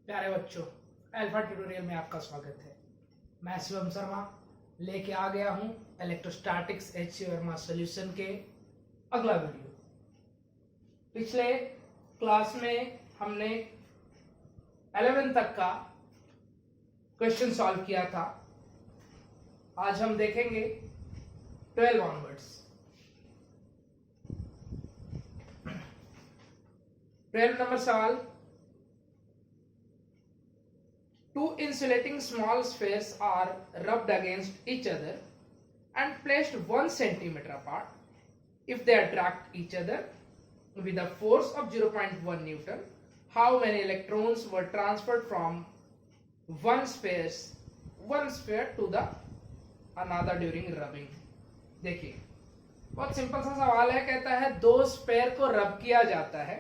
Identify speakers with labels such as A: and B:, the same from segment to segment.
A: प्यारे बच्चों, alpha tutorial में आपका स्वागत है। मैं शिवम शर्मा लेके आ गया हूं इलेक्ट्रोस्टैटिक्स एच.सी. वर्मा सॉल्यूशन के अगला वीडियो। पिछले क्लास में हमने 11 तक का क्वेश्चन सॉल्व किया था। आज हम देखेंगे 12 ऑनवर्ड्स। 12 नंबर सवाल, two insulating small spheres are rubbed against each other and placed 1 centimeter apart. If they attract each other with a force of 0.1 Newton, how many electrons were transferred from one sphere to the another during rubbing? देखिए, बहुत simple सा सवाल है। कहता है दो sphere को रब किया जाता है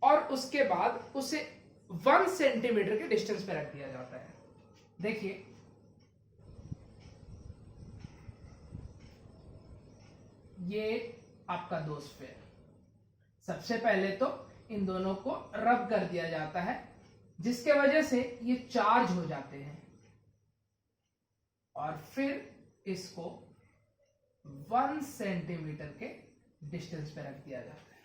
A: और उसके बाद उसे 1 सेंटीमीटर के डिस्टेंस पे रख दिया जाता है। देखिए, ये आपका दो स्फेयर, सबसे पहले तो इन दोनों को रब कर दिया जाता है जिसके वजह से ये चार्ज हो जाते हैं और फिर इसको 1 सेंटीमीटर के डिस्टेंस पे रख दिया जाता है।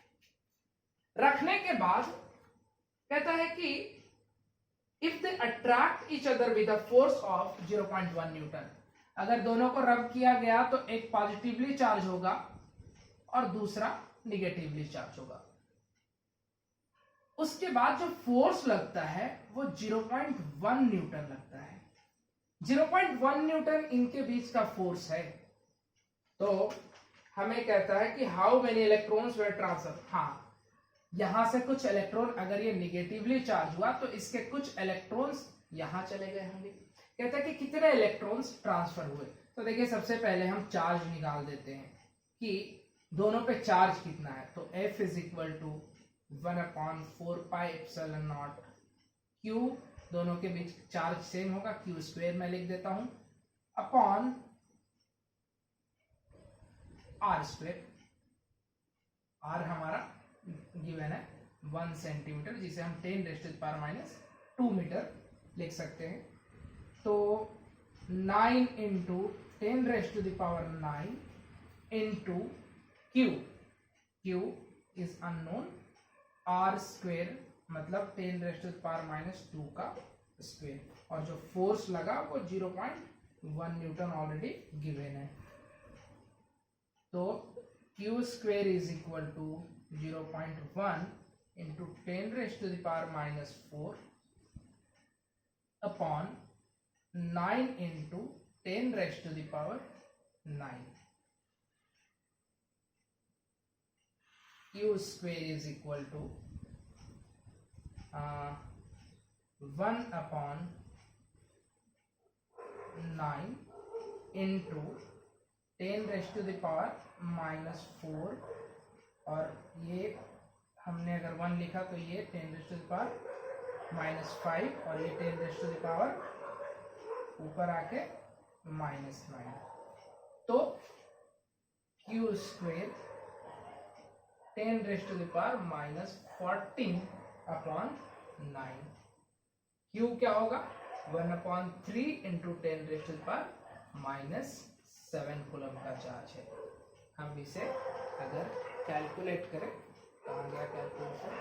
A: रखने के बाद कहता है कि if they attract each other with a force of 0.1 Newton, अगर दोनों को रब किया गया तो एक पॉजिटिवली चार्ज होगा और दूसरा निगेटिवली चार्ज होगा। उसके बाद जो फोर्स लगता है वो 0.1 न्यूटन लगता है। 0.1 न्यूटन इनके बीच का फोर्स है। तो हमें कहता है कि how many electrons were transfer. हाँ, यहां से कुछ इलेक्ट्रॉन, अगर ये निगेटिवली चार्ज हुआ तो इसके कुछ इलेक्ट्रॉन्स यहां चले गए होंगे। कहता है कि कितने इलेक्ट्रॉन्स ट्रांसफर हुए। तो देखिए, सबसे पहले हम चार्ज निकाल देते हैं कि दोनों पे चार्ज कितना है। तो F is equal to 1/4 pi epsilon naught Q, दोनों के बीच चार्ज सेम होगा, Q स्क्वायर में लिख देता हूं, अपॉन R स्क्वायर। R हमारा गिवन है 1 सेंटीमीटर, जिसे हम 10⁻⁻² मीटर लिख सकते हैं। तो 9 into 10⁻⁹ into Q is unknown, R square मतलब 10⁻² का स्क्वेयर, और जो फोर्स लगा वो 0.1 न्यूटन ऑलरेडी गिवन है। तो Q square is equal to 0.1 into 10⁻⁻4 upon 9 into 10⁻⁹। Q square is equal to 1 upon 9 into 10⁻⁻4, और ये हमने अगर 1 लिखा तो ये 10⁻⁻5 और ये 10⁻⁻, ऊपर आके -9। तो Q स्क्वेयर 10⁻⁻14 अपॉन 9। Q क्या होगा? 1/3 इंटू 10⁻⁻7 कूलम का चार्ज है। हम इसे अगर कैलकुलेट करें, कहाँ गया कैलकुलेटर?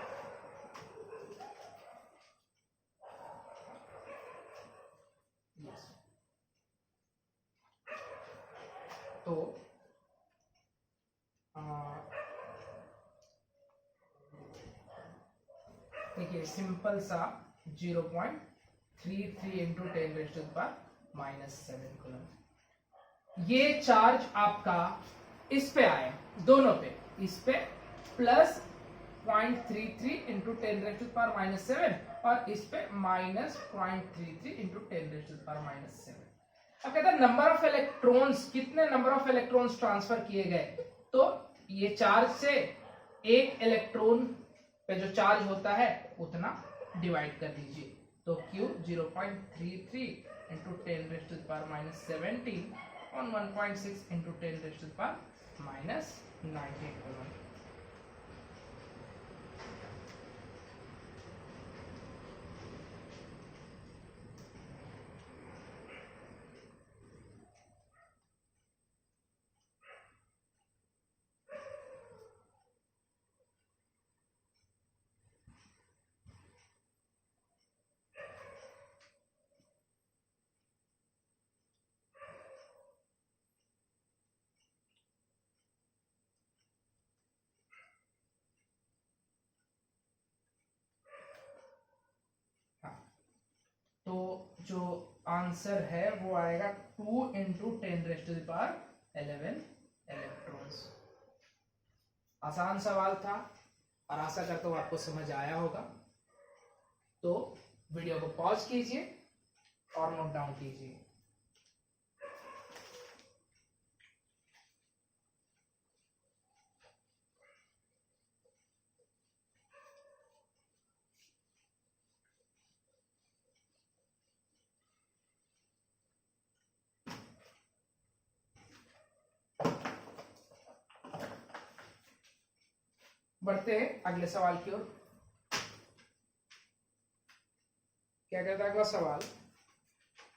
A: यस। तो देखिए, सिंपल सा 0.33 इंटू 10⁻⁻7 कूलम। ये चार्ज आपका इस पे आया, दोनों पे, इस पे प्लस 0.33 इंटू 10⁻⁻7 और इस पे -0.33 इंटू 10⁻⁻7। अब कहता है नंबर ऑफ इलेक्ट्रॉन्स, कितने नंबर ऑफ इलेक्ट्रॉन्स ट्रांसफर किए गए। तो ये चार्ज से एक इलेक्ट्रॉन पे जो चार्ज होता है उतना डिवाइड कर दीजिए। तो Q 0.33 into 10⁻⁻17 on 1.6 into 10⁻⁻90 coulomb. जो आंसर है वो आएगा 2 × 10⁻11 इलेक्ट्रॉन्स। आसान सवाल था और आशा करता हूं आपको समझ आया होगा। तो वीडियो को पॉज कीजिए और नोट डाउन कीजिए। बढ़ते हैं अगले सवाल की ओर। क्या कहता है अगला सवाल?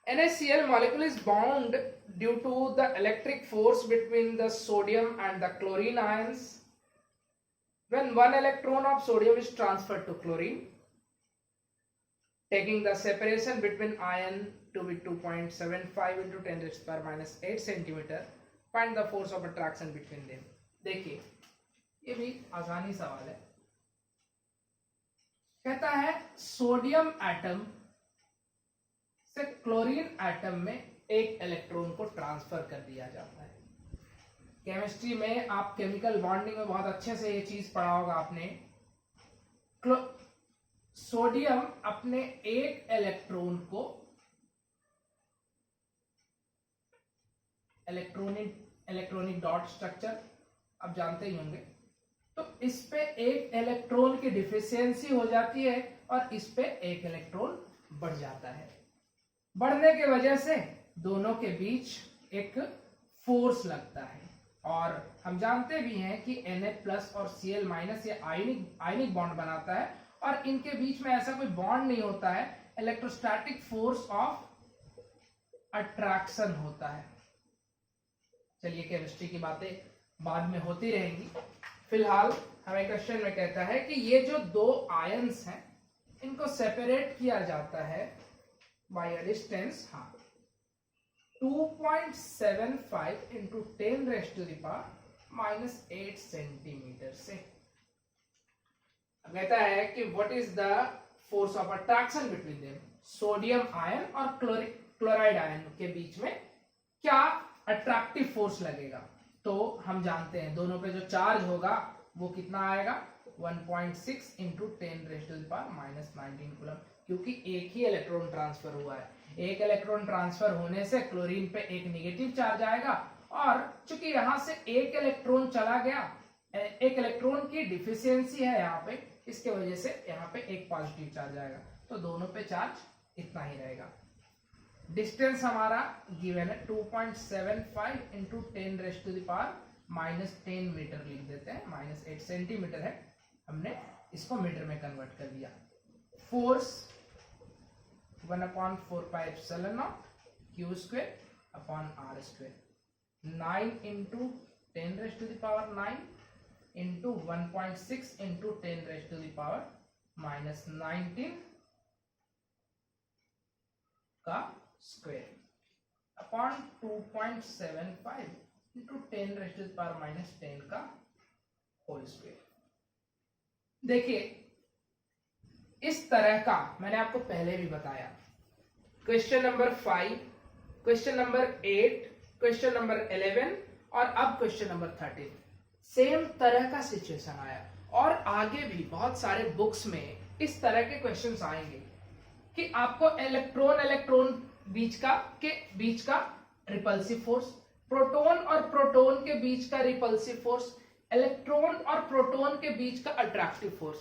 A: NaCl molecule is bound due to the electric force between the sodium and the chlorine ions. When one electron of sodium is transferred to chlorine, taking the separation between ion to be 2.75 × 10⁻⁸ centimeter, find the force of attraction between them. देखिए ये भी आसानी सवाल है। कहता है sodium atom से chlorine atom में एक इलेक्ट्रॉन को ट्रांसफर कर दिया जाता है। केमिस्ट्री में आप केमिकल बॉन्डिंग में बहुत अच्छे से ये चीज पढ़ा होगा आपने। सोडियम अपने एक इलेक्ट्रॉनिक डॉट स्ट्रक्चर आप जानते ही होंगे। तो इस पे एक इलेक्ट्रॉन की डिफिशियंसी हो जाती है और इस पे एक इलेक्ट्रॉन बढ़ जाता है। बढ़ने की वजह से दोनों के बीच एक फोर्स लगता है और हम जानते भी हैं कि Na+ और Cl- ये आयनिक बॉन्ड बनाता है और इनके बीच में ऐसा कोई बॉन्ड नहीं होता है, इलेक्ट्रोस्टैटिक फोर्स ऑफ अट्रैक्शन होता है। चलिए केमिस्ट्री की बातें बाद में होती रहेंगी। फिलहाल हमें क्वेश्चन में कहता है कि ये जो दो आयंस हैं इनको सेपरेट किया जाता है बाय अ डिस्टेंस 2.75 × 10⁻⁻8 सेंटीमीटर से। कहता है कि what is the force of attraction between them. Sodium ion और क्लोराइड आयन के बीच में क्या अट्रैक्टिव फोर्स लगेगा। तो हम जानते हैं दोनों पे जो चार्ज होगा वो कितना आएगा 1.6 × 10⁻⁻19 कूलम, क्योंकि एक ही इलेक्ट्रॉन ट्रांसफर हुआ है। एक इलेक्ट्रॉन ट्रांसफर होने से क्लोरीन पे एक नेगेटिव चार्ज आएगा और चूंकि यहां से एक इलेक्ट्रॉन चला गया, एक इलेक्ट्रॉन की डिफिशियंसी है यहाँ पे, इसके वजह से यहाँ पे एक पॉजिटिव चार्ज आएगा। तो दोनों पे चार्ज इतना ही रहेगा। डिस्टेंस हमारा गिवन है 2.75 × 10⁻⁻10 मीटर लिख देते हैं, -8 सेंटीमीटर है। हमने इसको मीटर में कन्वर्ट कर दिया। फोर्स 1/4πε0 Q² r², 9 × 10⁻⁹ into 1.6 × 10⁻⁻19 का स्क्वायर अपॉन 2.75 × 10⁻⁻10 का होल स्क्वायर। देखिए इस तरह का मैंने आपको पहले भी बताया। Question number 5, question number 8, question number 11 और अब क्वेश्चन नंबर 13 सेम तरह का सिचुएशन आया और आगे भी बहुत सारे बुक्स में इस तरह के क्वेश्चंस आएंगे कि आपको इलेक्ट्रॉन बीच का रिपल्सिव फोर्स, प्रोटॉन और प्रोटॉन के बीच का रिपल्सिव फोर्स, इलेक्ट्रॉन और प्रोटॉन के बीच का अट्रैक्टिव फोर्स,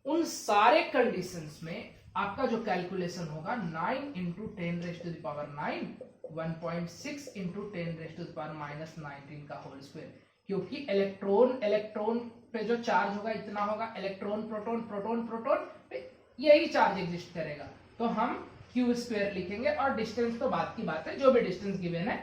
A: उन सारे कंडीशंस में आपका जो कैलकुलेशन होगा 9 × 10⁻⁹, 1.6 × 10⁻⁻19 का होल स्क्वायर, क्योंकि इलेक्ट्रॉन पे जो चार्ज होगा इतना होगा, इलेक्ट्रॉन प्रोटॉन पे यही चार्ज एग्जिस्ट करेगा। तो हम Q² लिखेंगे और डिस्टेंस तो बात की बात है, जो भी डिस्टेंस गिवन है।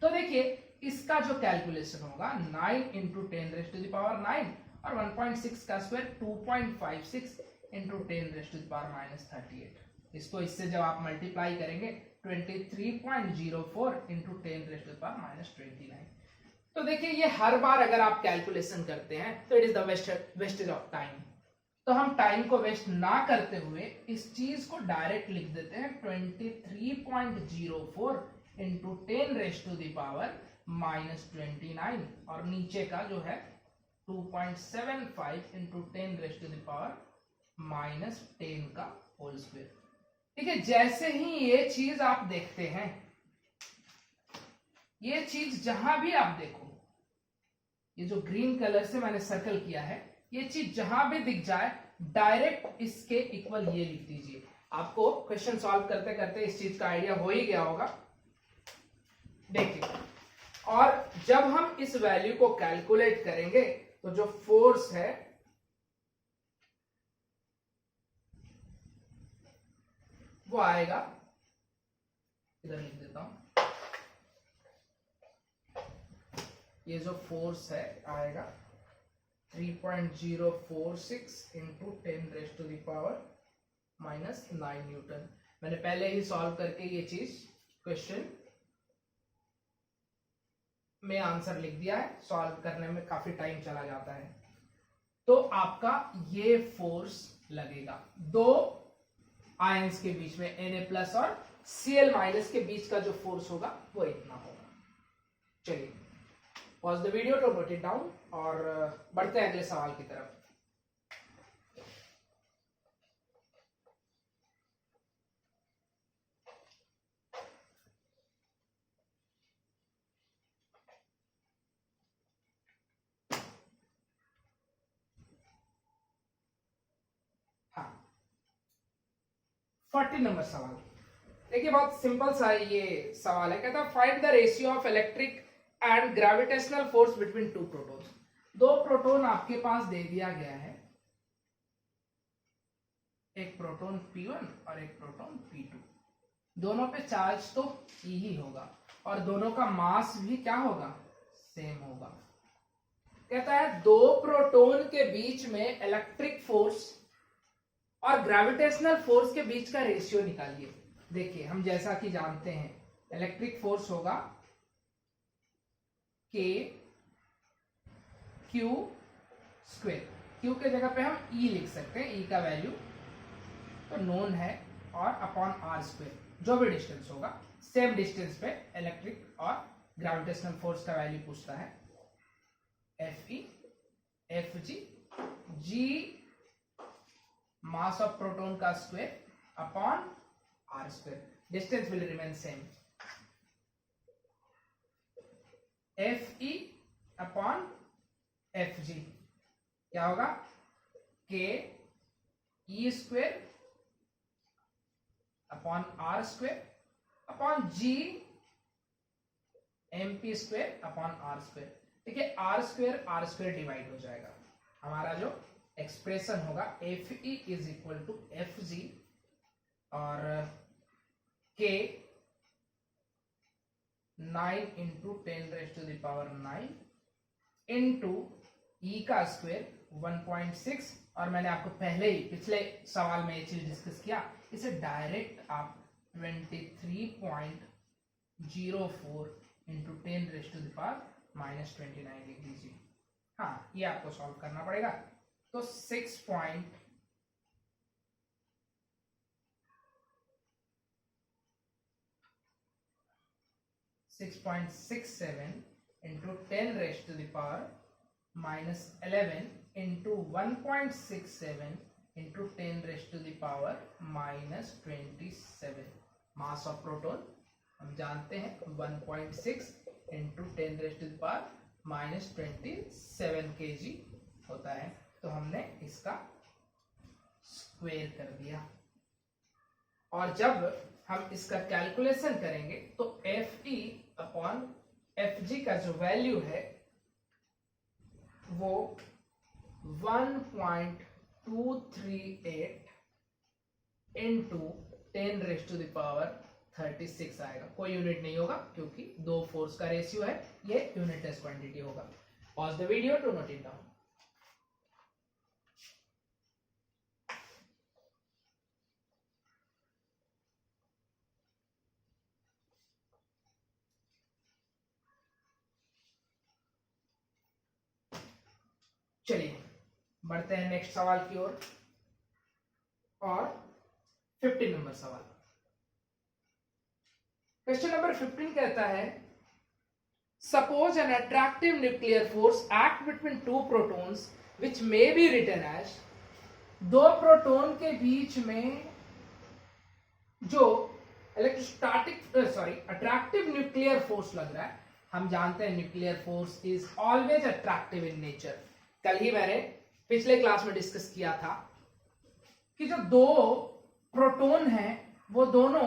A: तो देखिए इसका जो कैलकुलेशन होगा 9 × 10⁻⁹ और 1.6 का स्क्वायर 2.56 × 10⁻⁻38। इसको इससे जब आप मल्टीप्लाई करेंगे 23.04 × 10⁻⁻29। तो देखिए ये हर बार अगर आप कैलकुलेशन करते हैं तो it is the wastage of time. तो हम टाइम को वेस्ट ना करते हुए इस चीज को डायरेक्ट लिख देते हैं 23.04 इंटू 10⁻⁻⁻⁹ और नीचे का जो है 2.75 इंटू 10⁻⁻⁻10 का होल स्क्वायर। ठीक है, जैसे ही ये चीज आप देखते हैं, ये चीज जहां भी आप देखो, ये जो ग्रीन कलर से मैंने सर्कल किया है, ये चीज जहां भी दिख जाए डायरेक्ट इसके इक्वल ये लिख दीजिए। आपको क्वेश्चन सॉल्व करते करते इस चीज का आइडिया हो ही गया होगा। देखिए, और जब हम इस वैल्यू को कैलकुलेट करेंगे तो जो फोर्स है वो आएगा, इधर लिख देता हूं, ये जो फोर्स है आएगा 3.046 इंटू 10⁻⁻⁹ न्यूटन। मैंने पहले ही सॉल्व करके ये चीज क्वेश्चन में आंसर लिख दिया है, सॉल्व करने में काफी टाइम चला जाता है। तो आपका ये फोर्स लगेगा दो आयंस के बीच में, Na+ और Cl- के बीच का जो फोर्स होगा वो इतना होगा। चलिए, pause the video to note it down और बढ़ते हैं अगले सवाल की तरफ। हाँ, 40 नंबर सवाल। देखिए, बहुत सिंपल सा ये सवाल है। कहता है find the ratio of electric and gravitational force between two protons. दो प्रोटॉन आपके पास दे दिया गया है, एक प्रोटॉन P1 और एक प्रोटॉन P2। दोनों पे चार्ज तो E ही होगा और दोनों का मास भी क्या होगा, सेम होगा। कहता है दो प्रोटॉन के बीच में इलेक्ट्रिक फोर्स और ग्रेविटेशनल फोर्स के बीच का रेशियो निकालिए। देखिए, हम जैसा कि जानते हैं इलेक्ट्रिक फोर्स होगा K Q स्क्वायर। Q के जगह पे हम E लिख सकते हैं, E का वैल्यू तो नोन है, और अपॉन R स्क्वायर, जो भी डिस्टेंस होगा, सेम डिस्टेंस पे इलेक्ट्रिक और ग्रेविटेशनल फोर्स का वैल्यू पूछता है। Fe Fg G mass of proton का square upon R square, distance will remain same. Fe अपॉन Fg क्या होगा, K E square upon R square upon G MP square upon R square. देखिए, R square divide हो जाएगा, हमारा जो expression होगा Fe is equal to Fg और K 9 इंटू 10⁻⁹ इंटू E का स्क्वायर 1.6, और मैंने आपको पहले ही पिछले सवाल में ये चीज डिस्कस किया, इसे डायरेक्ट आप 23.04 इंटू 10⁻⁻29 लिख दीजिए। हाँ, ये आपको सॉल्व करना पड़ेगा। तो 6.67 into 10⁻⁻11 into 1.67 into 10⁻⁻27। Mass of proton हम जानते हैं 1.6 इंटू 10⁻⁻27 kg होता है, तो हमने इसका स्क्वायर कर दिया। और जब हम इसका कैलकुलेशन करेंगे तो Fe अपॉन Fg का जो वैल्यू है वो 1.238 इंटू 10⁻36 आएगा। कोई यूनिट नहीं होगा क्योंकि दो फोर्स का रेशियो है, ये यूनिटलेस क्वांटिटी होगा। Pause the video to note it down. चलिए, बढ़ते हैं नेक्स्ट सवाल की ओर और 15 नंबर सवाल। क्वेश्चन नंबर 15 कहता है suppose an attractive nuclear force act between two protons which may be written as, दो प्रोटॉन के बीच में जो अट्रैक्टिव न्यूक्लियर फोर्स लग रहा है। हम जानते हैं nuclear force is always attractive in nature. कल ही मैंने पिछले क्लास में डिस्कस किया था कि जो दो प्रोटॉन हैं वो दोनों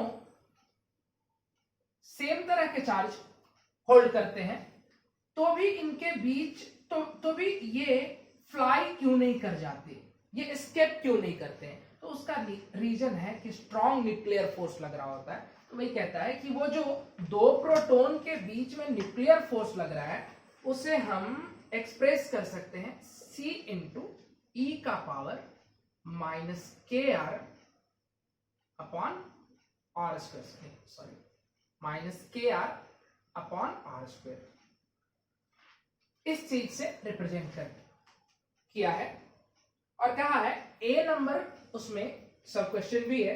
A: सेम तरह के चार्ज होल्ड करते हैं, तो भी इनके बीच तो भी ये फ्लाई क्यों नहीं कर जाते, ये एस्केप क्यों नहीं करते हैं? तो उसका रीजन है कि स्ट्रॉन्ग न्यूक्लियर फोर्स लग रहा होता है। तो वही कहता है कि वो जो दो प्रोटॉन के बीच में न्यूक्लियर फोर्स लग रहा है उसे हम एक्सप्रेस कर सकते हैं C इंटू ई का power minus KR upon R square, sorry minus KR upon R square. इस चीज से रिप्रेजेंट कर किया है और कहा है A नंबर उसमें सब क्वेश्चन भी है,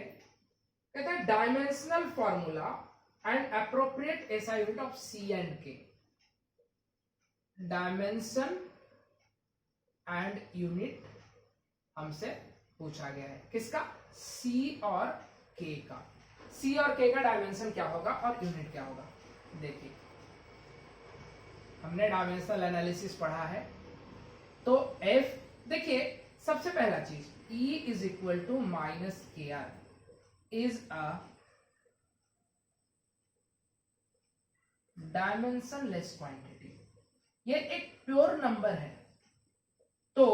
A: कहता है dimensional formula and appropriate SI unit of C and K। Dimension and unit हमसे पूछा गया है, किसका? C और K का। C और K का डायमेंशन क्या होगा और यूनिट क्या होगा? देखिए हमने डायमेंशनल एनालिसिस पढ़ा है, तो F देखिए सबसे पहला चीज E is equal to minus KR is a dimensionless quantity. ये एक प्योर नंबर है, तो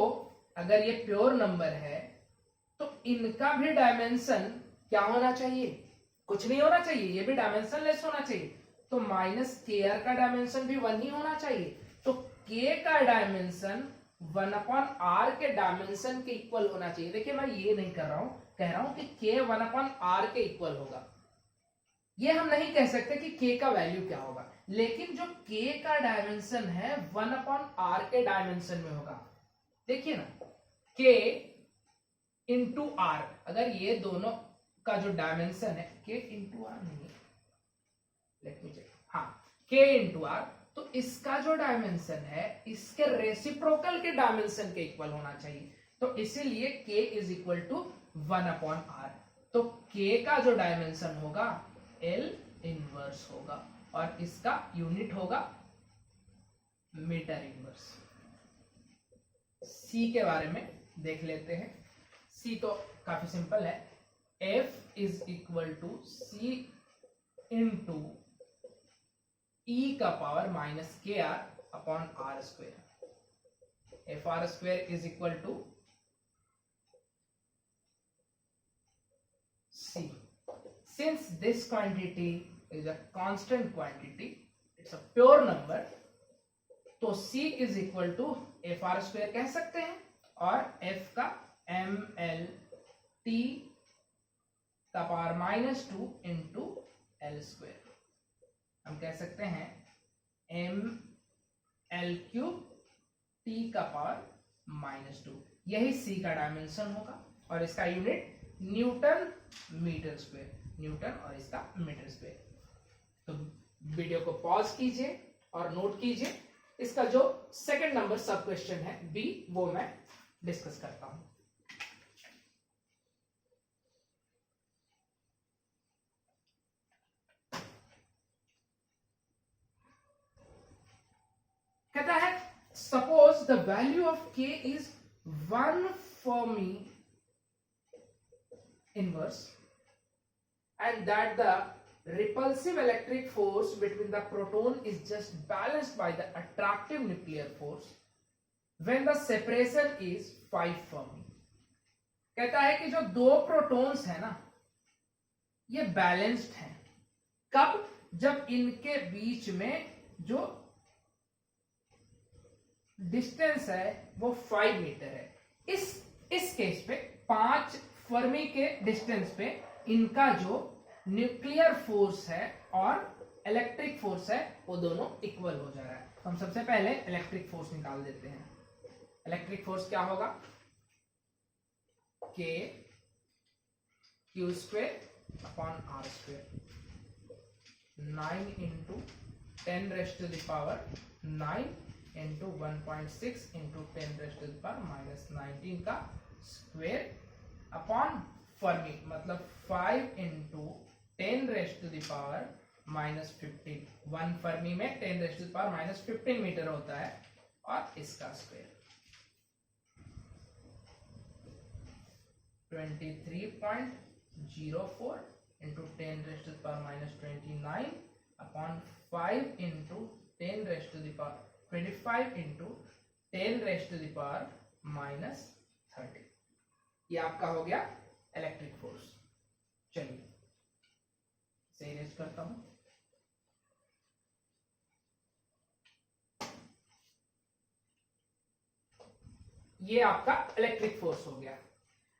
A: अगर ये प्योर नंबर है तो इनका भी डायमेंशन क्या होना चाहिए? कुछ नहीं होना चाहिए, ये भी डायमेंशनलेस होना चाहिए। तो माइनस KR का डायमेंशन भी 1 ही होना चाहिए। तो K का डायमेंशन 1 अपॉन R के डायमेंशन के इक्वल होना चाहिए। देखिए मैं ये नहीं कर रहा हूं, कह रहा हूं कि K 1 अपॉन R के इक्वल होगा। ये हम नहीं कह सकते कि K का वैल्यू क्या होगा, लेकिन जो K का डायमेंशन है 1 अपॉन R के डायमेंशन में होगा। देखिए ना K इंटू R, अगर ये दोनों का जो डायमेंशन है K इंटू R नहीं है, लेट मी चेक, हाँ K इंटू R, तो इसका जो डायमेंशन है इसके रेसिप्रोकल के डायमेंशन के इक्वल होना चाहिए। तो इसीलिए K is equal to 1 upon R। तो K का जो डायमेंशन होगा L इनवर्स होगा और इसका यूनिट होगा मीटर इनवर्स। C के बारे में देख लेते हैं। C तो काफी सिंपल है, F is equal to C into E का power minus KR upon R square. FR square is equal to C। Since this quantity is a constant quantity, it's a pure number, तो C is equal to FR square कह सकते हैं और F का ML T का power minus 2 into L square. हम कह सकते हैं ML क्यूब T का पावर माइनस 2। यही C का डायमेंशन होगा और इसका unit newton metre square, newton और इसका मीटर स्क्वेयर। तो वीडियो को पॉज कीजिए और नोट कीजिए, इसका जो सेकंड नंबर सब क्वेश्चन है B, वो मैं डिस्कस करता हूं। कहता है suppose the value of K is 1 Fermi inverse and that the repulsive electric force between the proton is just balanced by the attractive nuclear force when the separation is 5 Fermi। कहता है कि जो दो protons है ना ये balanced हैं। कब? जब इनके बीच में जो डिस्टेंस है वो 5 मीटर है। इस केस पे 5 फर्मी के डिस्टेंस पे इनका जो न्यूक्लियर फोर्स है और इलेक्ट्रिक फोर्स है वो दोनों इक्वल हो जा रहा है। तो हम सबसे पहले इलेक्ट्रिक फोर्स निकाल देते हैं। इलेक्ट्रिक फोर्स क्या होगा? k Q square upon R square, 9 into 10 raised to the power 9 into 1.6 into 10 raised to the power minus 19 का स्क्वेयर अपॉन फर्मी, मतलब 5 into 10 raised to the power minus 15। 1 fermi में 10 raised to the power minus 15 metre होता है, और इसका square 23.04 into 10 raised to the power minus 29 upon 5 into 10 raised to the power 25 into 10 raised to the power minus 30। ये आपका हो गया electric force. चलिए इसे इरेज करता हूं। ये आपका इलेक्ट्रिक फोर्स हो गया।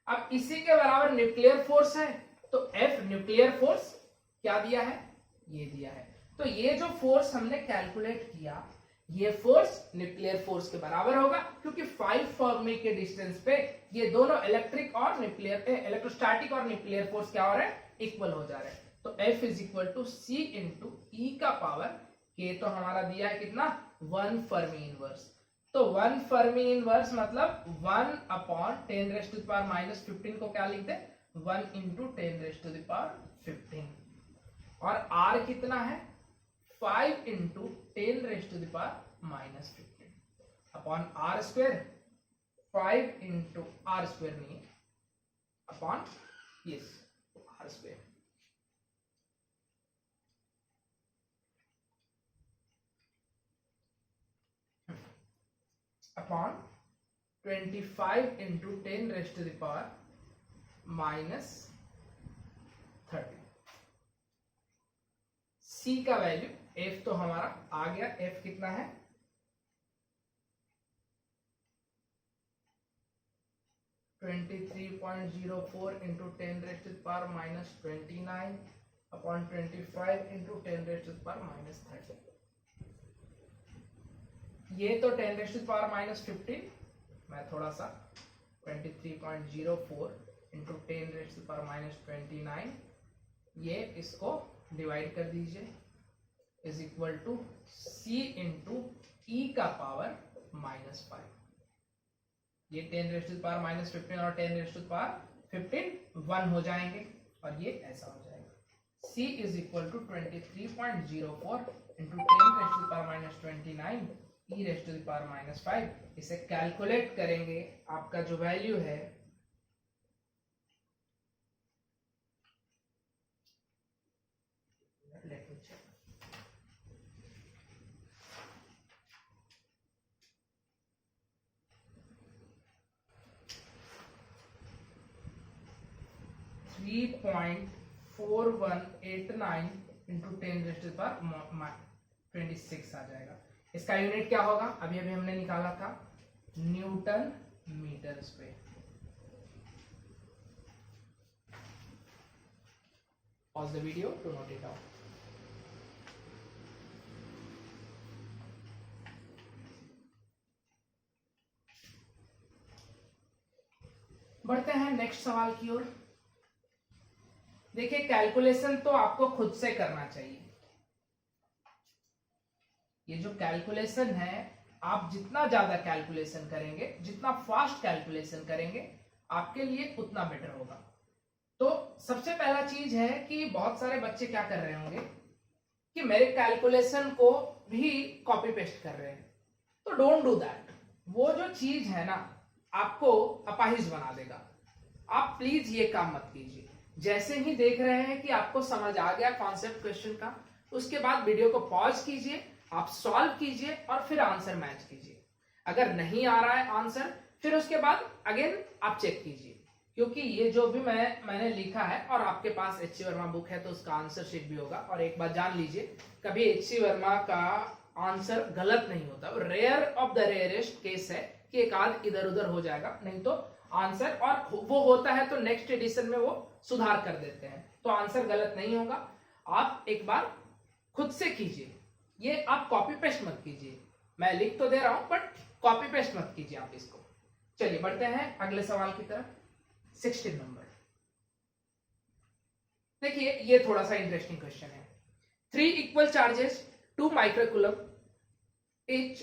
A: अब इसी के बराबर न्यूक्लियर फोर्स है, तो F न्यूक्लियर फोर्स क्या दिया है, ये दिया है। तो ये जो फोर्स हमने कैलकुलेट किया, ये फोर्स न्यूक्लियर फोर्स के बराबर होगा, क्योंकि 5 फर्मी के डिस्टेंस पे ये दोनों इलेक्ट्रिक और न्यूक्लियर, इलेक्ट्रोस्टैटिक और न्यूक्लियर फोर्स क्या हो रहे हैं, इक्वल हो जा रहे हैं। तो F is equal to C into e का पावर K, तो हमारा दिया है कितना, 1 फर्मी इनवर्स। तो 1 फर्मी इनवर्स मतलब 1 upon 10 raised to the power minus 15 को क्या लिखते हैं, 1 into 10 raised to the power 15, और R कितना है, 5 into 10 raised to the power minus 15 upon R square, 5 into R square नहीं upon yes R square. Upon 25 into 10 raised to the power minus 30। C का value F तो हमारा आ गया, F कितना है, (23.04 into 10 raised to the power minus 29 upon 25 into 10 raised to the power minus 30। ये तो 10 raised to the power minus 15, मैं थोड़ा सा 23.04 into 10 raised to the power minus 29, ये इसको डिवाइड कर दीजिए, is equal to C into e का पावर माइनस 5। ये 10 raised to the power minus 15 और 10 रेस्ट टू द पावर 15 1 हो जाएंगे, और ये ऐसा हो जाएगा। C is equal to 23.04 into 10 raised to the power minus 29 e raised to the power minus 5। इसे कैलकुलेट करेंगे, आपका जो वैल्यू है let me check, (3.4189 into 10 raised to the power 26 आ जाएगा। इसका यूनिट क्या होगा, अभी अभी हमने निकाला था, newton metre square. Pause the video to note it down. बढ़ते हैं नेक्स्ट सवाल की ओर। देखिए कैलकुलेशन तो आपको खुद से करना चाहिए। ये जो कैलकुलेशन है, आप जितना ज्यादा कैलकुलेशन करेंगे, जितना फास्ट कैलकुलेशन करेंगे, आपके लिए उतना बेटर होगा। तो सबसे पहला चीज है कि बहुत सारे बच्चे क्या कर रहे होंगे कि मेरे कैलकुलेशन को भी कॉपी पेस्ट कर रहे हैं, तो डोंट डू दैट। वो जो चीज है ना, आपको अपाहिज बना देगा। आप प्लीज ये काम मत कीजिए। जैसे ही देख रहे हैं कि आपको समझ आ गया कॉन्सेप्ट क्वेश्चन का, उसके बाद वीडियो को पॉज कीजिए, आप सॉल्व कीजिए और फिर आंसर मैच कीजिए। अगर नहीं आ रहा है आंसर, फिर उसके बाद अगेन आप चेक कीजिए, क्योंकि ये जो भी मैंने लिखा है, और आपके पास एच सी वर्मा बुक है तो उसका आंसर शीट भी होगा। और एक बात जान लीजिए, कभी एच सी वर्मा का आंसर गलत नहीं होता। Rare of the rarest case है कि एक आध इधर उधर हो जाएगा, नहीं तो आंसर, और वो होता है तो नेक्स्ट एडिशन में वो सुधार कर देते हैं, तो आंसर गलत नहीं होगा। आप एक बार खुद से कीजिए, ये आप कॉपी पेस्ट मत कीजिए। मैं लिख तो दे रहा हूं, बट कॉपी पेस्ट मत कीजिए आप इसको। चलिए बढ़ते हैं अगले सवाल की तरफ। 16 नंबर। देखिए ये थोड़ा सा इंटरेस्टिंग क्वेश्चन है। 3 equal charges 2 microcoulomb each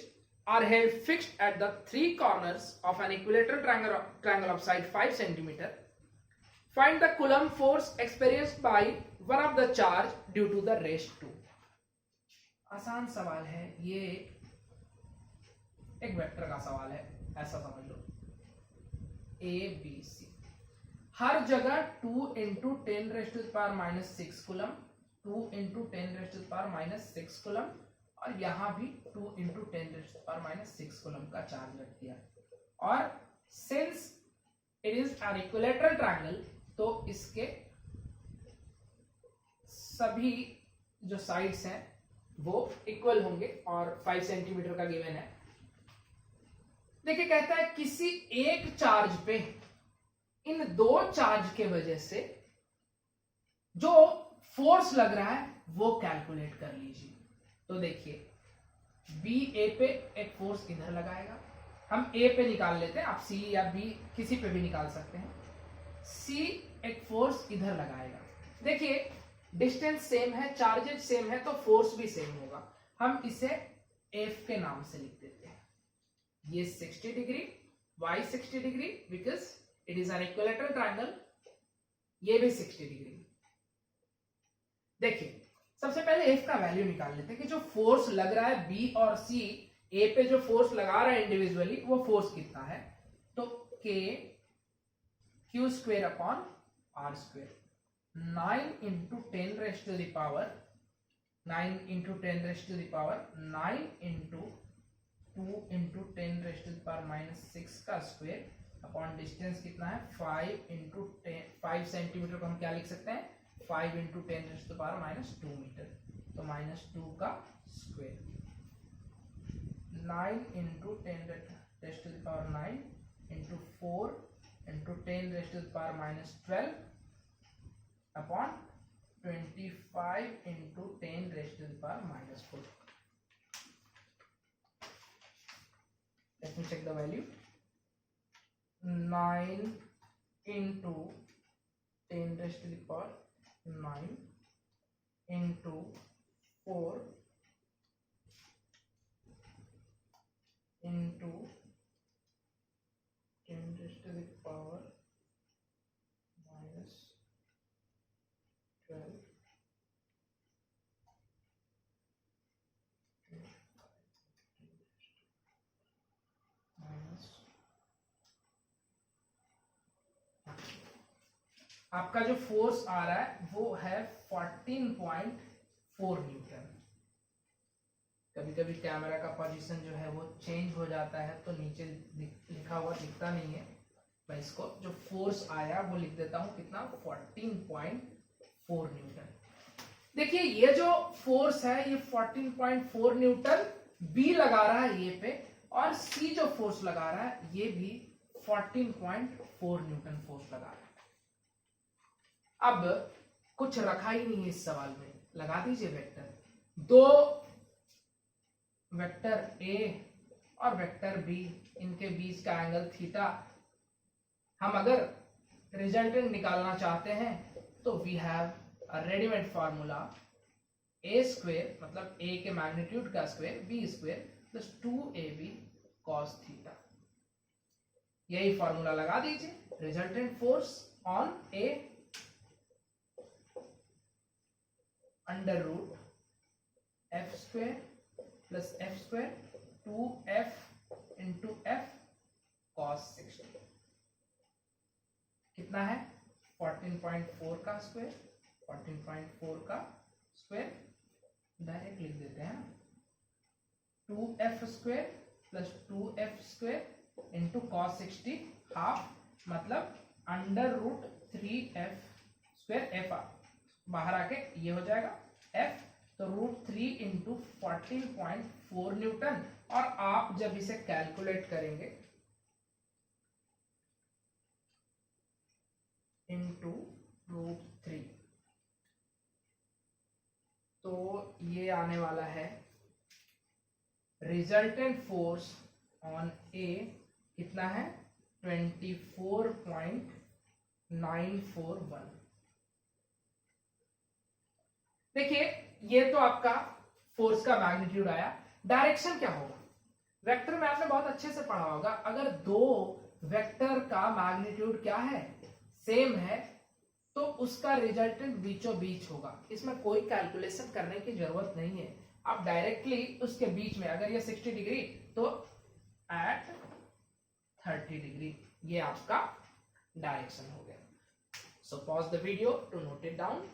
A: are held fixed at the 3 corners of an equilateral triangle of side 5 cm. Find the coulomb force experienced by one of the charge due to the rest 2. आसान सवाल है ये, एक vector का सवाल है, ऐसा समझ लो ए बी सी। हर जगह 2 इंटू 10⁻⁻6 कूलम, 2 इंटू 10⁻⁻6 कूलम, और यहां भी 2 इंटू 10⁻⁻6 कूलम का चार्ज रख दिया। और since it is an equilateral triangle तो इसके सभी जो साइड्स हैं वो इक्वल होंगे और 5 सेंटीमीटर का गिवन है। देखिए कहता है किसी एक चार्ज पे इन 2 चार्ज के वजह से जो फोर्स लग रहा है वो कैलकुलेट कर लीजिए। तो देखिए बी ए पे एक फोर्स इधर लगाएगा, हम ए पे निकाल लेते हैं, आप सी या बी किसी पे भी निकाल सकते हैं। सी एक फोर्स इधर लगाएगा। देखिए डिस्टेंस सेम है, चार्जेस सेम है, तो फोर्स भी सेम होगा। हम इसे एफ के नाम से लिख देते हैं। ये 60 degree, why 60 degree because it is an equilateral triangle, ये भी 60 डिग्री। देखिए सबसे पहले एफ का वैल्यू निकाल लेते हैं कि जो फोर्स लग रहा है बी और सी, ए पे जो फोर्स लगा रहा है इंडिविजुअली वो फोर्स कितना है। तो K Q square upon R square, 9 into 10⁻⁹ 9 into 10⁻⁹ 9 into 2 into 10⁻⁻6 का स्क्वेयर अपॉन डिस्टेंस कितना है 5 इंटू 5 सेंटीमीटर को हम क्या लिख सकते हैं 5 इंटू 10⁻⁻2 मीटर, तो -2 का square. 9 into 10⁻⁹ into 4 into 10⁻⁻12 upon 25 into 10⁻⁻4। Let me check the value. 9 into 10⁻⁹ into 4 into 10⁻⁻12 आपका जो फोर्स आ रहा है वो है 14.4 न्यूटन। कभी कभी कैमरा का पोजीशन जो है वो चेंज हो जाता है तो नीचे लिखा हुआ दिखता नहीं है, मैं इसको जो फोर्स आया वो लिख देता हूं, कितना 14.4 न्यूटन। देखिए ये जो फोर्स है ये 14.4 न्यूटन बी लगा रहा है ये पे, और सी जो फोर्स लगा रहा है ये भी 14.4 न्यूटन फोर्स लगा रहा है। अब कुछ रखा ही नहीं है इस सवाल में, लगा दीजिए वेक्टर। दो वेक्टर ए और वेक्टर बी, इनके बीच का एंगल थीटा, हम अगर रिजल्टेंट निकालना चाहते हैं तो we have a readymade formula, A square मतलब ए के मैग्नीट्यूड का square B square plus 2ab cos theta. यही फार्मूला लगा दीजिए। Resultant force on A under root F square plus F square 2f into F cos 60 कितना है 14.4 का square, 14.4 का स्क्वायर डायरेक्ट लिख देते हैं 2f square plus 2f square into cos 60 half, मतलब under root 3f square, F बाहर आके ये हो जाएगा f, तो √3 इंटू 14.4 न्यूटन। और आप जब इसे कैलकुलेट करेंगे इंटू √3 तो ये आने वाला है रिजल्टेंट फोर्स ऑन ए कितना है 24.8 941। देखिए ये तो आपका फोर्स का मैग्नीट्यूड आया। डायरेक्शन क्या होगा? वेक्टर में आपने बहुत अच्छे से पढ़ा होगा, अगर दो वेक्टर का मैग्नीट्यूड क्या है, सेम है, तो उसका रिजल्टेंट बीचों बीच होगा। इसमें कोई कैलकुलेशन करने की जरूरत नहीं है, आप डायरेक्टली उसके बीच में, अगर ये 60 डिग्री तो एट 30 डिग्री, ये आपका डायरेक्शन हो गया। So pause the video to note it down.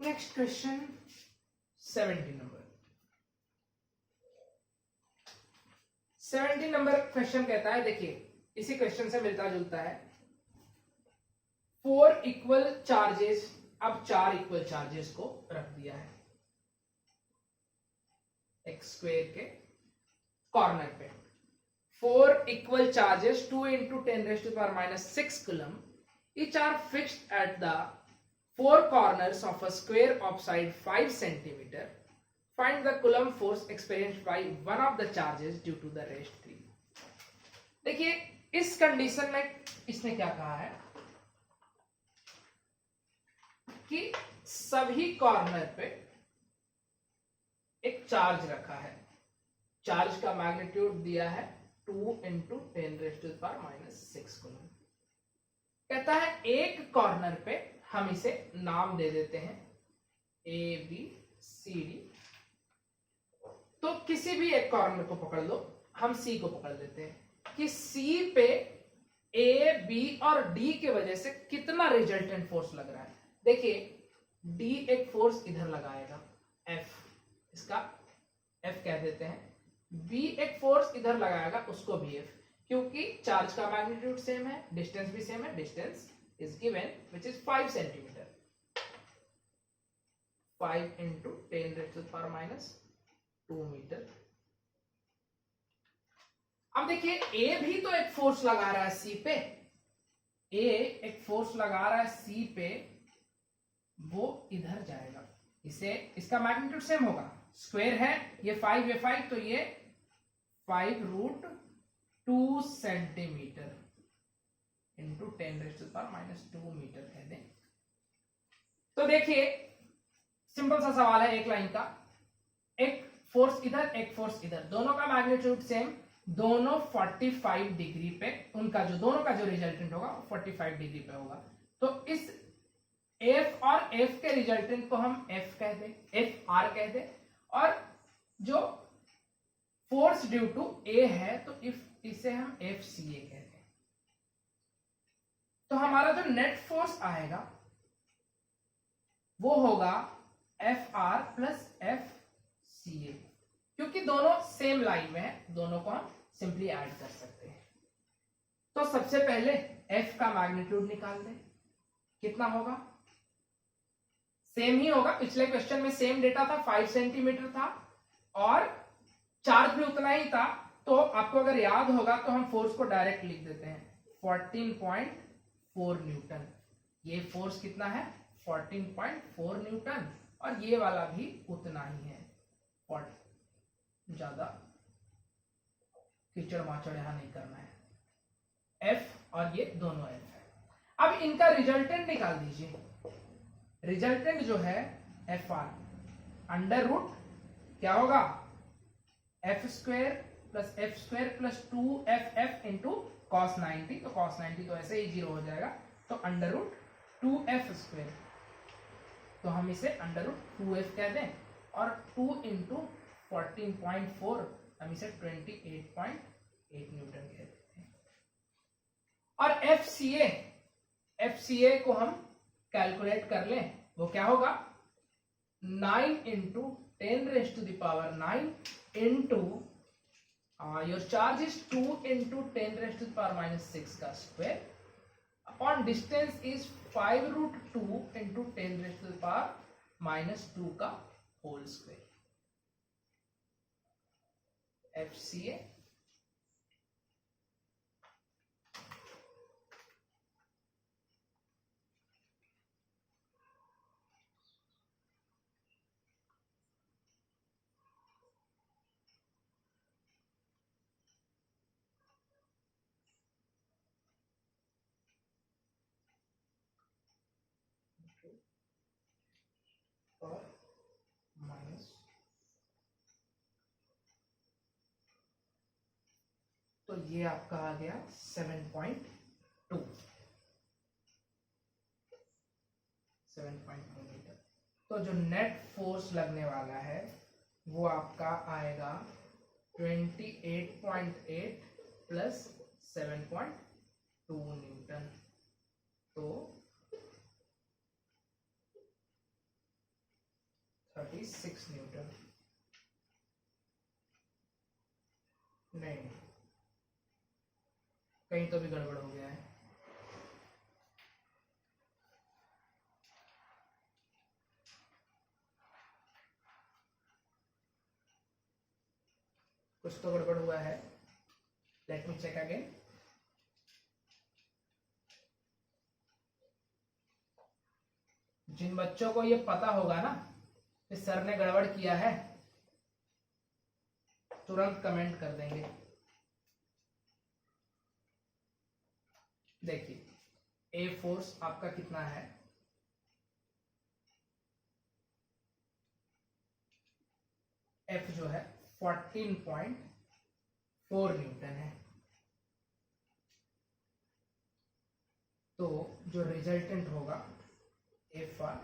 A: Next question 70 number. 70 number question कहता है, देखिए इसी क्वेश्चन से मिलता जुलता है। 4 इक्वल चार्जेस, अब 4 इक्वल चार्जेस को रख दिया है एक्स स्क्वायर के कॉर्नर पे। 4 equal charges 2 into 10⁻⁻⁶ coulomb each are fixed at the 4 corners of a square of side 5 centimeter. Find the coulomb force experienced by one of the charges due to the rest 3. देखिए इस condition में इसने क्या कहा है कि सभी corner पे एक चार्ज रखा है। चार्ज का मैग्नीट्यूड दिया है 2 into 10⁻⁻⁶ कूलम। कहता है एक कॉर्नर पे हम इसे नाम दे देते हैं ए बी सी डी। तो किसी भी एक कॉर्नर को पकड़ लो, हम सी को पकड़ लेते हैं कि सी पे ए बी और डी के वजह से कितना रिजल्टेंट फोर्स लग रहा है। देखिए डी एक फोर्स इधर लगाएगा एफ, इसका एफ कह देते हैं, बी एक फोर्स इधर लगाएगा उसको भी एफ, क्योंकि चार्ज का मैग्नीट्यूड सेम है, डिस्टेंस भी सेम है। Distance is given which is 5 centimeter, 5 into 10⁻⁻2 metre. अब देखिए ए भी तो एक फोर्स लगा रहा है सी पे, ए एक फोर्स लगा रहा है सी पे, वो इधर जाएगा, इसे इसका मैग्नीट्यूड सेम होगा, स्क्वायर है, ये 5 ये 5, तो ये 5√2 सेंटीमीटर इंटू 10⁻⁻2 मीटर कह दें। तो देखिए सिंपल सा सवाल है एक लाइन का, एक फोर्स इधर एक फोर्स इधर, दोनों का मैग्नीट्यूड सेम, दोनों 45 डिग्री पे, उनका जो दोनों का जो रिजल्टेंट होगा 45 डिग्री पे होगा। तो इस एफ और एफ के रिजल्टेंट को हम एफ कह दें, एफ आर कह दें, और जो फोर्स ड्यू टू ए है तो इसे हम एफ सी ए कह दें। तो हमारा जो नेट फोर्स आएगा वो होगा F R plus F C A, क्योंकि दोनों सेम लाइन में है, दोनों को हम सिंपली ऐड कर सकते हैं। तो सबसे पहले एफ का मैग्नीट्यूड निकाल दें, कितना होगा, सेम ही होगा, पिछले क्वेश्चन में सेम डेटा था, 5 सेंटीमीटर था और चार्ज भी उतना ही था। तो आपको अगर याद होगा तो हम फोर्स को डायरेक्ट लिख देते हैं 14.4 न्यूटन। ये फोर्स कितना है 14.4 न्यूटन, और ये वाला भी उतना ही है, और ज्यादा कीचड़ माचड़ यहां नहीं करना है, एफ और ये दोनों एफ है। अब इनका रिजल्टेंट निकाल दीजिए। रिजल्टेंट जो है एफ आर अंडर रूट क्या होगा, F square plus 2FF into cos 90, तो कॉस 90 तो ऐसे ही 0 हो जाएगा, तो अंडर रूट 2F स्क्वायर, तो हम इसे अंडर रूट 2F कह दें, और 2 इंटू 14.4 हम इसे 28.8 न्यूटन कह देते हैं। और FCA को हम कैलकुलेट कर लें, वो क्या होगा 9 into 10⁻⁹ into your charge is 2 into 10⁻⁻6 का square upon distance is 5√2 into 10⁻⁻2 का होल स्क्वायर। FCA और माइनस, तो ये आपका आ गया 7.2 मीटर। तो जो नेट फोर्स लगने वाला है वो आपका आएगा 28.8 प्लस 7.2 न्यूटन, तो 36 न्यूटन। नहीं, कहीं तो भी गड़बड़ हो गया है। कुछ तो गड़बड़ हुआ है, लेट मी चेक अगेन। जिन बच्चों को ये पता होगा ना कि सर ने गड़बड़ किया है, तुरंत कमेंट कर देंगे। देखिए, ए फोर्स आपका कितना है, एफ जो है 14.4 न्यूटन है। तो जो रिजल्टेंट होगा F R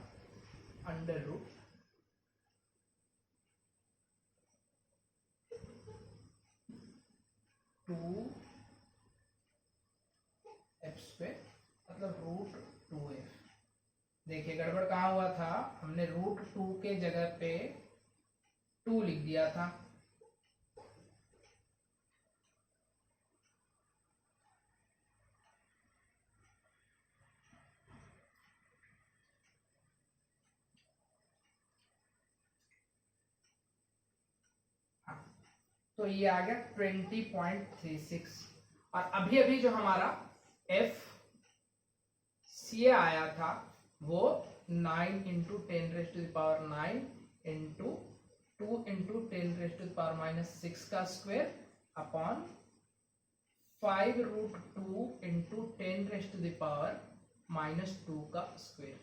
A: under root 2 F square, मतलब रूट 2f। देखिए गड़बड़ कहाँ हुआ था, हमने रूट 2 के जगह पे 2 लिख दिया था। तो ये आ गया 20.36। और अभी अभी जो हमारा एफ सी आया था वो 9 इंटू 10⁻⁹ इंटू 2 इंटू 10⁻⁻6 का स्क्वायर अपॉन 5√2 इंटू 10⁻⁻2 का स्क्वायर।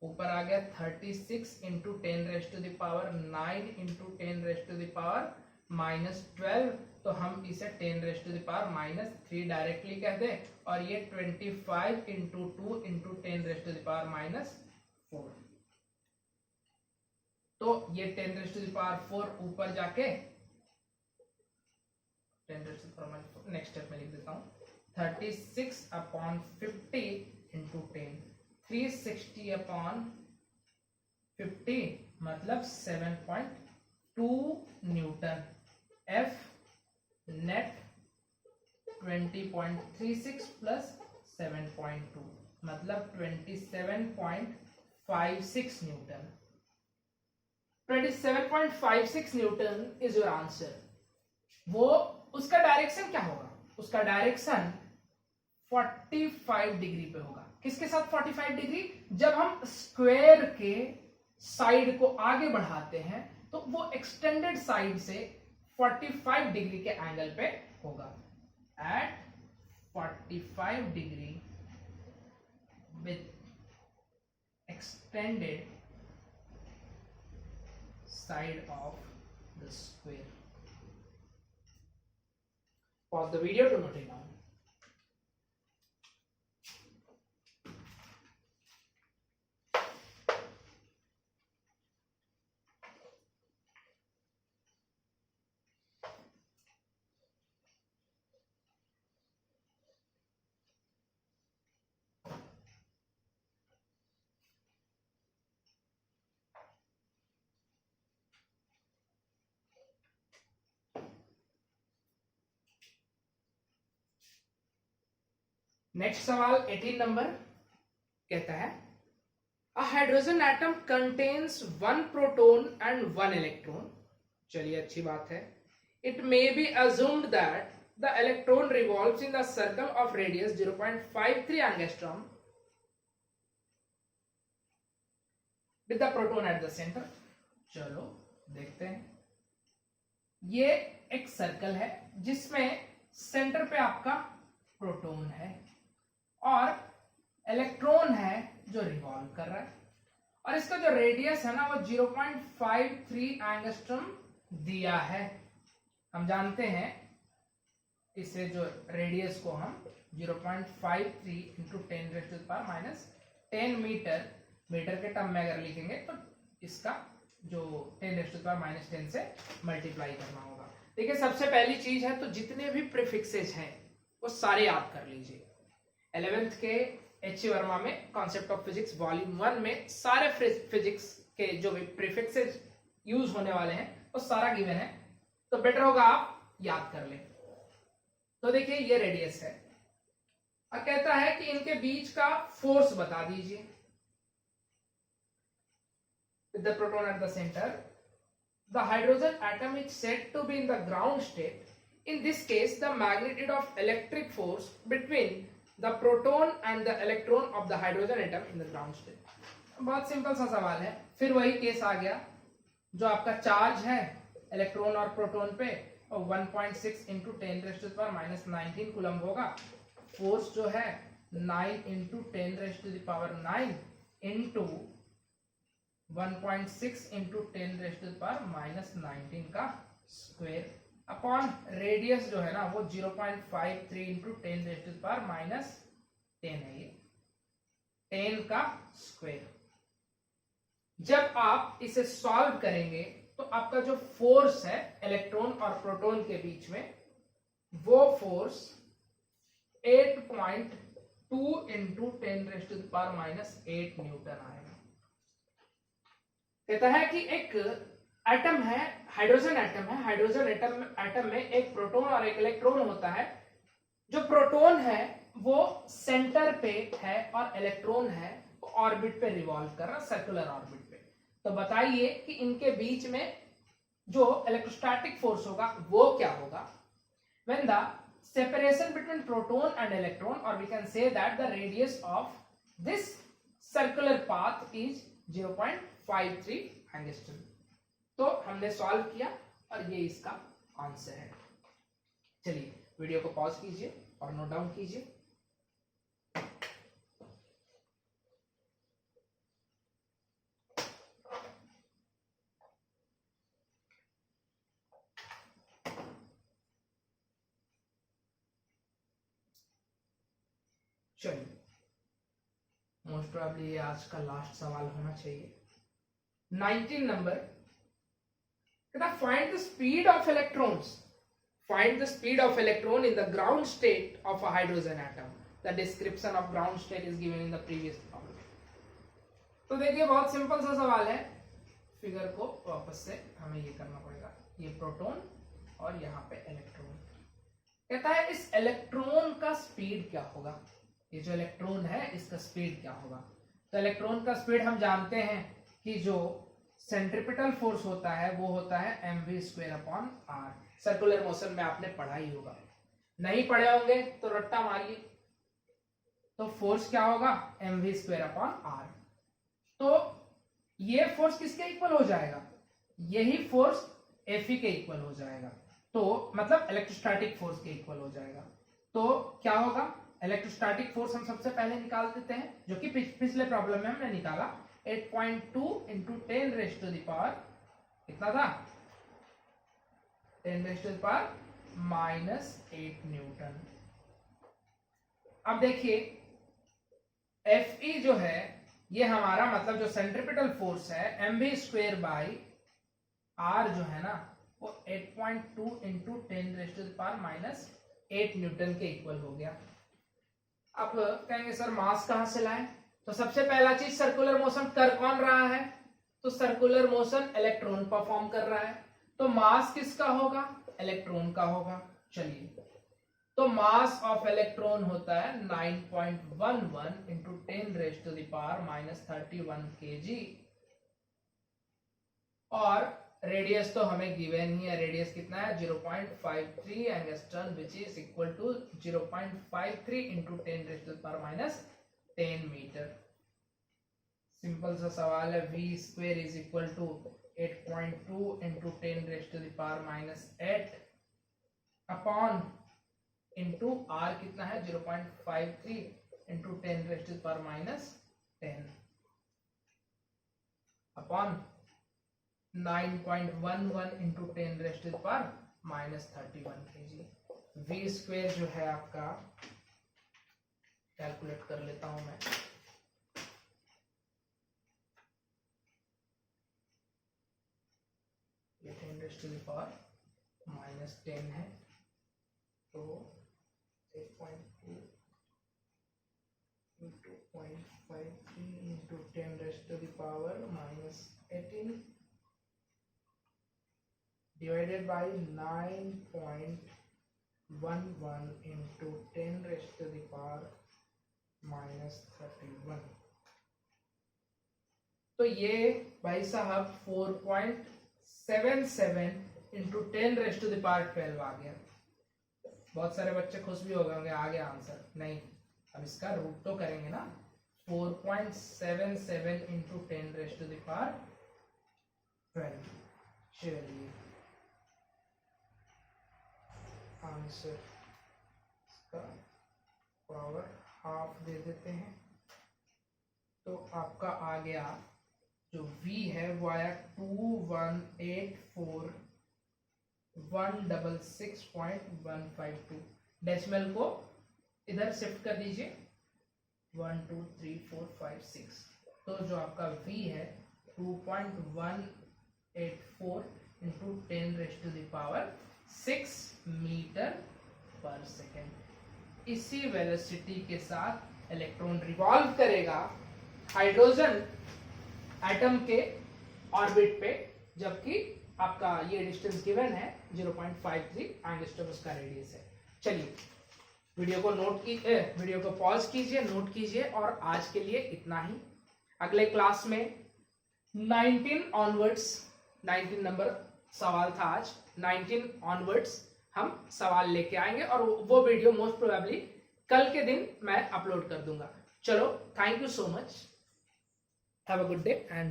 A: ऊपर आ गया 36 इंटू 10⁻⁹ इंटू 10⁻⁻12। तो हम इसे 10⁻³ डायरेक्टली कह दे, और ये 25 इंटू 2 इंटू 10⁻⁴। तो ये 10⁻⁴ ऊपर जाके 10⁻⁴ नेक्स्ट स्टेप में लिख देता हूं, 36/50 इंटू 10, 360/50 मतलब 7.2 न्यूटन। एफ नेट 20.36 प्लस 7.2 मतलब 27.56 Newton. 27.56 Newton is your answer. वो उसका डायरेक्शन क्या होगा, उसका डायरेक्शन 45 डिग्री पे होगा। किसके साथ 45 डिग्री, जब हम स्क्वायर के साइड को आगे बढ़ाते हैं तो वो एक्सटेंडेड साइड से 45 डिग्री के एंगल पे होगा। At 45 degree with extended side of the square. Pause the video to note it down. Next सवाल 18 नंबर कहता है, a hydrogen atom contains 1 proton and 1 electron. चलिए अच्छी बात है। it may be assumed that the electron revolves in the circle of radius 0.53 angstrom with the proton at the center. चलो देखते हैं. ये एक सर्कल है जिसमें सेंटर पे आपका प्रोटॉन है और इलेक्ट्रॉन है जो रिवॉल्व कर रहा है, और इसका जो रेडियस है ना वो 0.53 एंगस्ट्रॉम दिया है. हम जानते हैं इसे जो रेडियस को हम 0.53 इंटू 10⁻⁻10 मीटर के टर्म में अगर लिखेंगे तो इसका जो 10⁻⁻10 से मल्टीप्लाई करना होगा. देखिए सबसे पहली चीज है तो जितने भी प्रीफिक्सेस हैं वो सारे याद कर लीजिए. 11th के एच वर्मा में कॉन्सेप्ट ऑफ फिजिक्स वॉल्यूम 1 में सारे फिजिक्स के जो भी प्रीफिक्सेस यूज होने वाले हैं वो सारा गिवन है, तो बेटर होगा आप याद कर लें. तो देखिए ये रेडियस है और कहता है कि इनके बीच का फोर्स बता दीजिए. With the proton at the center, the hydrogen atom is said to be in the ground state. In this case, the magnitude of electric force between the proton and the electron of the hydrogen atom in the ground state. बहुत simple सा सवाल है. फिर वही case आ गया जो आपका charge है इलेक्ट्रॉन और प्रोटॉन पे, और 1.6 इंटू 10⁻⁻19 कूलम होगा. फोर्स जो है 9 इंटू 10⁻⁹ इंटू 1.6 इंटू 10⁻⁻19 का स्क्वायर अपॉन रेडियस जो है ना वो 0.53 इंटू 10⁻⁻10 है. ये 10 का स्क्वायर. जब आप इसे सॉल्व करेंगे तो आपका जो फोर्स है इलेक्ट्रॉन और प्रोटॉन के बीच में वो फोर्स 8.2 इंटू 10⁻⁻8 न्यूटन आएगा. कहता है कि एक एटम है, हाइड्रोजन एटम है. हाइड्रोजन एटम में एक प्रोटॉन और एक इलेक्ट्रॉन होता है. जो प्रोटॉन है वो सेंटर पे है और इलेक्ट्रॉन है ऑर्बिट पे रिवॉल्व कर रहा, सर्कुलर ऑर्बिट पे. तो बताइए कि इनके बीच में जो इलेक्ट्रोस्टैटिक फोर्स होगा वो क्या होगा. When the separation between proton and electron, or we can say that the radius of this circular path is 0.53 angstrom. तो हमने सॉल्व किया और ये इसका आंसर है. चलिए वीडियो को पॉज कीजिए और नोट डाउन कीजिए. चलिए मोस्ट प्रोबेबली आज का लास्ट सवाल होना चाहिए. 19 नंबर कहता find the speed of electrons. Find the speed of electron in the ground state of a hydrogen atom. The description of ground state is given in the previous problem. तो देखिए बहुत simple सा सवाल है. Figure को वापस से हमें ये करना पड़ेगा. ये प्रोटॉन और यहाँ पे इलेक्ट्रॉन. कहता है इस इलेक्ट्रॉन का स्पीड क्या होगा. ये जो इलेक्ट्रॉन है इसका स्पीड क्या होगा. तो इलेक्ट्रॉन का स्पीड हम जानते हैं कि जो सेंट्रिपिटल फोर्स होता है वो होता है mv²/r. सर्कुलर मोशन में आपने पढ़ा ही होगा. नहीं पढ़े होंगे तो रट्टा मारिए. तो फोर्स क्या होगा mv²/r. तो ये फोर्स किसके इक्वल हो जाएगा. यही फोर्स Fe के इक्वल हो जाएगा. तो मतलब इलेक्ट्रोस्टैटिक फोर्स के इक्वल हो जाएगा. तो क्या होगा इलेक्ट्रोस्टैटिक फोर्स हम सबसे पहले निकाल देते हैं जो कि पिछले प्रॉब्लम में हमने निकाला. 8.2 इंटू 10⁻⁻ कितना था 10⁻⁻8 न्यूटन. अब देखिए Fe जो है ये हमारा मतलब जो सेंट्रिपिटल फोर्स है mv²/r जो है ना वो 8.2 इंटू 10⁻⁻8 न्यूटन के इक्वल हो गया. अब कहेंगे सर मास कहां से लाएं. तो सबसे पहला चीज सर्कुलर मोशन कर कौन रहा है. तो सर्कुलर मोशन इलेक्ट्रॉन परफॉर्म कर रहा है. तो मास किसका होगा इलेक्ट्रॉन का होगा. चलिए तो मास ऑफ इलेक्ट्रॉन होता है 9.11 इंटू 10⁻⁻31 kg और रेडियस तो हमें गिवन ही है, रेडियस कितना है 0.53 angstrom which is equal to 0.53 into 10⁻⁻10 metre. Simple सा सवाल है, v square is equal to 8.2 into 10⁻⁻8 upon into r कितना है 0.53 into 10⁻⁻10 upon 9.11 into 10⁻⁻31 kg। v square जो है आपका, कैलकुलेट कर लेता हूं मैं, ये 10⁻⁻10 है, तो 8.2 into 0.53 into 10⁻⁻18 divided by 9.11 into 10⁻⁻31। तो ये भाई साहब 4.77 इंटू 10⁻12 आ गया। बहुत सारे बच्चे खुश भी हो गए होंगे, आ गया आंसर। नहीं, अब इसका रूट तो करेंगे ना। 4.77 इंटू 10⁻12। चलिए आंसर इसका पावर हाफ दे देते हैं, तो आपका आ गया जो v है वो आया 2184166.152। डेसिमल को इधर शिफ्ट कर दीजिए, 1 2 3 4 5 6, तो जो आपका v है 2.184 इंटू 10⁻6 मीटर पर सेकेंड। इसी वेलोसिटी के साथ इलेक्ट्रॉन रिवॉल्व करेगा हाइड्रोजन एटम के ऑर्बिट पे, जबकि आपका ये डिस्टेंस गिवन है 0.53 एंगस्ट्रम उसका रेडियस है। चलिए वीडियो को पॉज कीजिए, नोट कीजिए, और आज के लिए इतना ही। अगले क्लास में 19 ऑनवर्ड्स, 19 नंबर सवाल था आज, 19 ऑनवर्ड्स हम सवाल लेके आएंगे, और वो वीडियो मोस्ट प्रोबेबली कल के दिन मैं अपलोड कर दूंगा। चलो, thank you so much, have a good day and